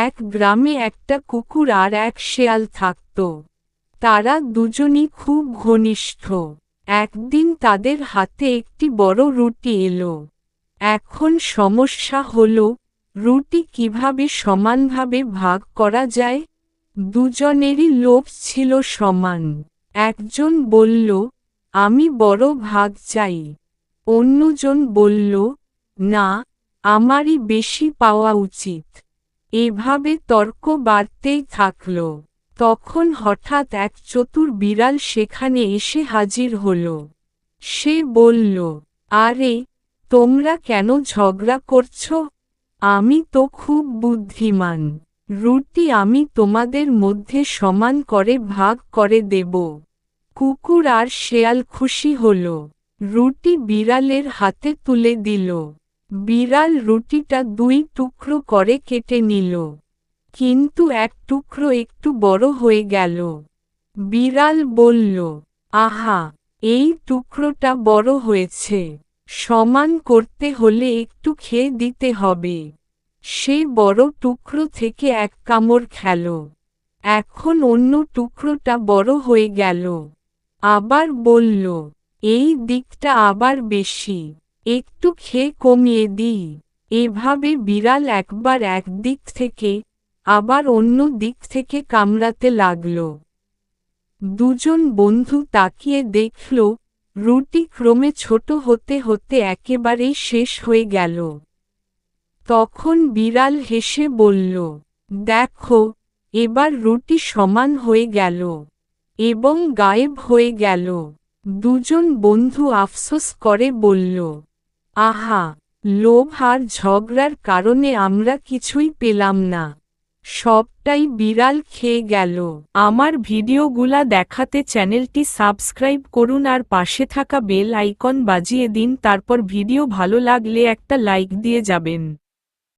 এক গ্রামে একটা কুকুর আর এক শেয়াল থাকত। তারা দুজনই খুব ঘনিষ্ঠ। একদিন তাদের হাতে একটি বড় রুটি এলো। এখন সমস্যা হলো, রুটি কিভাবে সমানভাবে ভাগ করা যায়? দুজনেরই লোভ ছিল সমান। একজন বলল, আমি বড় ভাগ চাই। অন্যজন বলল, না, আমারই বেশি পাওয়া উচিত। এভাবে তর্ক বাড়তেই থাকল। তখন হঠাৎ এক চতুর বিড়াল সেখানে এসে হাজির হল। সে বলল, আরে, তোমরা কেন ঝগড়া করছ? আমি তো খুব বুদ্ধিমান। রুটি আমি তোমাদের মধ্যে সমান করে ভাগ করে দেব। কুকুর আর শেয়াল খুশি হল। রুটি বিড়ালের হাতে তুলে দিল। বিড়াল রুটিটা দুই টুকরো করে কেটে নিল। কিন্তু এক টুকরো একটু বড় হয়ে গেল। বিড়াল বলল, আহা, এই টুকরোটা বড় হয়েছে। সমান করতে হলে একটু খেয়ে দিতে হবে। সে বড় টুকরো থেকে এক কামড় খেল। এখন অন্য টুকরোটা বড় হয়ে গেল। আবার বলল, এই দিকটা আবার বেশি, একটু খেয়ে কমিয়ে দিই। এভাবে বিড়াল একবার এক দিক থেকে, আবার অন্য দিক থেকে কামড়াতে লাগল। দুজন বন্ধু তাকিয়ে দেখল, রুটি ক্রমে ছোট হতে হতে একেবারেই শেষ হয়ে গেল। তখন বিড়াল হেসে বলল, দেখো, এবার রুটি সমান হয়ে গেল এবং গায়েব হয়ে গেল। দুজন বন্ধু আফসোস করে বলল, আহা, লোভ আর ঝগড়ার কারণে আমরা কিছুই পেলাম না। সবটাই বিড়াল খেয়ে গেল। আমার ভিডিওগুলা দেখাতে চ্যানেলটি সাবস্ক্রাইব করুন আর পাশে থাকা বেল আইকন বাজিয়ে দিন। তারপর ভিডিও ভালো লাগলে একটা লাইক দিয়ে যাবেন।